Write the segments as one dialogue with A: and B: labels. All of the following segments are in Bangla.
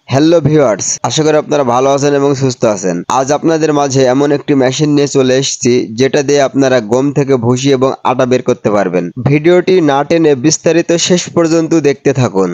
A: হ্যালো ভিউয়ার্স, আশা করি আপনারা ভালো আছেন এবং সুস্থ আছেন। আজ আপনাদের মাঝে এমন একটি মেশিন নিয়ে চলে এসেছি যেটা দিয়ে আপনারা গম থেকে ভুসি এবং আটা বের করতে পারবেন। ভিডিওটি না টেনে বিস্তারিত শেষ পর্যন্ত দেখতে থাকুন।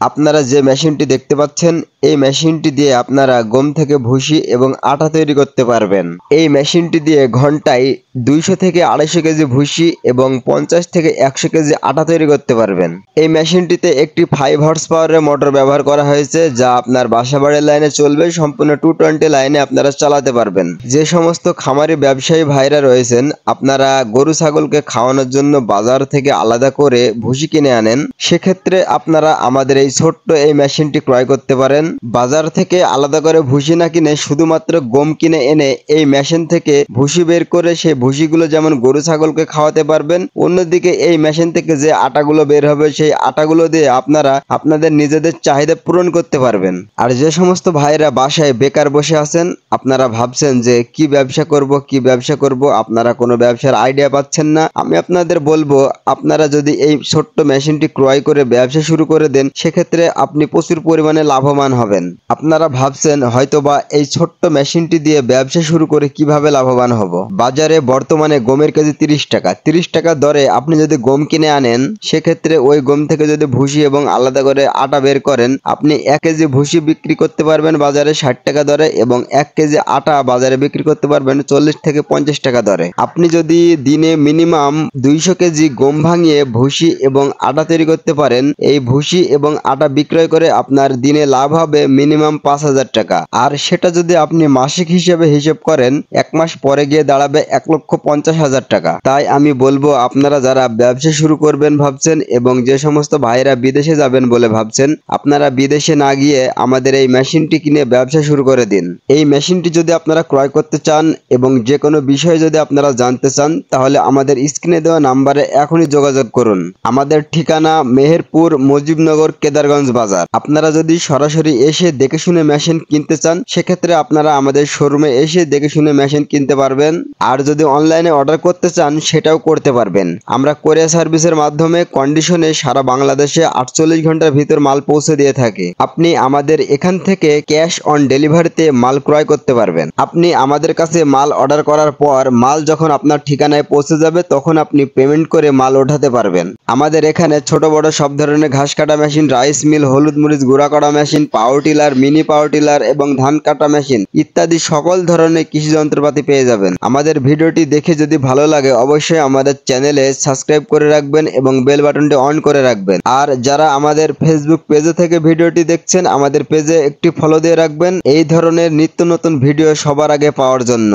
A: আপনারা যে মেশিনটি দেখতে পাচ্ছেন, এই মেশিনটি দিয়ে আপনারা গম থেকে ভুসি এবং আটা তৈরি করতে পারবেন। এই মেশিনটি দিয়ে ঘন্টায় 200 থেকে 250 কেজি ভুসি এবং 50 থেকে 100 কেজি আটা তৈরি করতে পারবেন। এই মেশিনটিতে একটি 5 হর্স পাওয়ারের মোটর ব্যবহার করা হয়েছে, যা আপনার বাসাবাড়ির লাইনে চলবে। সম্পূর্ণ 220 লাইনে আপনারা চালাতে পারবেন। যে সমস্ত খামারি ব্যবসায়ী ভাইরা রয়েছেন, আপনারা গরু ছাগলকে খাওয়ানোর জন্য বাজার থেকে আলাদা করে ভুসি কিনে আনেন, সেক্ষেত্রে আপনারা আমাদের এই ছোট্ট এই মেশিনটি ক্রয় করতে পারেন। বাজার থেকে আলাদা করে ভুসি না কিনে শুধুমাত্র গম কিনে এনে এই মেশিন থেকে ভুসি বের করে সেই ভুসিগুলো যেমন গরু ছাগলকে খাওয়াতে পারবেন, অন্যদিকে এই মেশিন থেকে যে আটাগুলো বের হবে সেই আটাগুলো দিয়ে আপনারা আপনাদের নিজেদের চাহিদা পূরণ করতে পারবেন। আর যে সমস্ত ভাইরা বাসায় বেকার বসে আছেন, আপনারা ভাবছেন যে কি ব্যবসা করব, আপনারা কোনো ব্যবসার আইডিয়া পাচ্ছেন না, আমি আপনাদের বলবো, আপনারা যদি এই ছোট্ট মেশিনটি ক্রয় করে ব্যবসা শুরু করে দেন, সেক্ষেত্রে আপনি প্রচুর পরিমাণে লাভবান হবেন। আপনারা ভাবছেন হয়তোবা এই ছোট্ট মেশিনটি দিয়ে ব্যবসা শুরু করে কিভাবে লাভবান হব। বাজারে বর্তমানে গমের কেজি 30 টাকা। 30 টাকা দরে আপনি যদি গম কিনে আনেন, সেক্ষেত্রে ওই গম থেকে যদি ভুসি এবং আলাদা করে আটা বের করেন, আপনি 1 কেজি ভুসি বিক্রি করতে পারবেন বাজারে 60 টাকা দরে এবং 1 কেজি আটা বাজারে বিক্রি করতে পারবেন 40 থেকে 50 টাকা দরে। আপনি যদি দিনে মিনিমাম 200 কেজি গম ভাঙিয়ে ভুসি এবং আটা তৈরি করতে পারেন, এই ভুসি এবং আটা বিক্রয় করে আপনার দিনে লাভ হবে মিনিমাম 5,000 টাকা। আর সেটা যদি আপনি মাসিক হিসেবে হিসেব করেন, 1 মাস পরে গিয়ে দাঁড়াবে 1,50,000 টাকা। তাই আমি বলবো, আপনারা যারা ব্যবসা শুরু করবেন ভাবছেন এবং যে সমস্ত ভাইরা বিদেশে যাবেন বলে ভাবছেন, আপনারা বিদেশে না গিয়ে আমাদের এই মেশিনটি কিনে ব্যবসা শুরু করে দিন। এই মেশিনটি যদি আপনারা ক্রয় করতে চান এবং যে কোনো বিষয়ে যদি আপনারা জানতে চান, তাহলে আমাদের স্ক্রিনে দেওয়া নাম্বারে এখনই যোগাযোগ করুন। আমাদের ঠিকানা মেহেরপুর, মুজিবনগর, কেদারগঞ্জ বাজার। আপনারা যদি সরাসরি এসে দেখে শুনে মেশিন কিনতে চান, সেক্ষেত্রে আপনারা আমাদের শোরুমে এসে দেখে শুনে মেশিন কিনতে পারবেন। আর যদি অনলাইনে অর্ডার করতে চান, সেটাও করতে পারবেন। আমরা কোরিয়ার সার্ভিসের মাধ্যমে কন্ডিশনে সারা বাংলাদেশে 48 ঘন্টার ভিতর মাল পৌঁছে দিয়ে থাকি। আপনি আমাদের এখান থেকে ক্যাশ অন ডেলিভারিতে মাল ক্রয় করতে পারবেন। আপনি আমাদের কাছে মাল অর্ডার করার পর মাল যখন আপনার ঠিকানায় পৌঁছে যাবে, তখন আপনি পেমেন্ট করে মাল ওঠাতে পারবেন। আমাদের এখানে ছোট বড় সব ধরনের ঘাস কাটা মেশিন, রাইস মিল, হলুদ মরিচ গুঁড়া করা machine, power tiller, mini power tiller এবং ধান কাটা মেশিন ইত্যাদি সকল ধরনের কৃষি যন্ত্রপাতি পেয়ে যাবেন। আমাদের ভিডিওটি দেখে যদি ভালো লাগে, অবশ্যই আমাদের চ্যানেলে সাবস্ক্রাইব করে রাখবেন এবং বেল বাটনটি অন করে রাখবেন। আর যারা আমাদের ফেসবুক পেজে থেকে ভিডিওটি দেখছেন, আমাদের পেজে একটি ফলো দিয়ে রাখবেন এই ধরনের নিত্য নতুন ভিডিও সবার আগে পাওয়ার জন্য।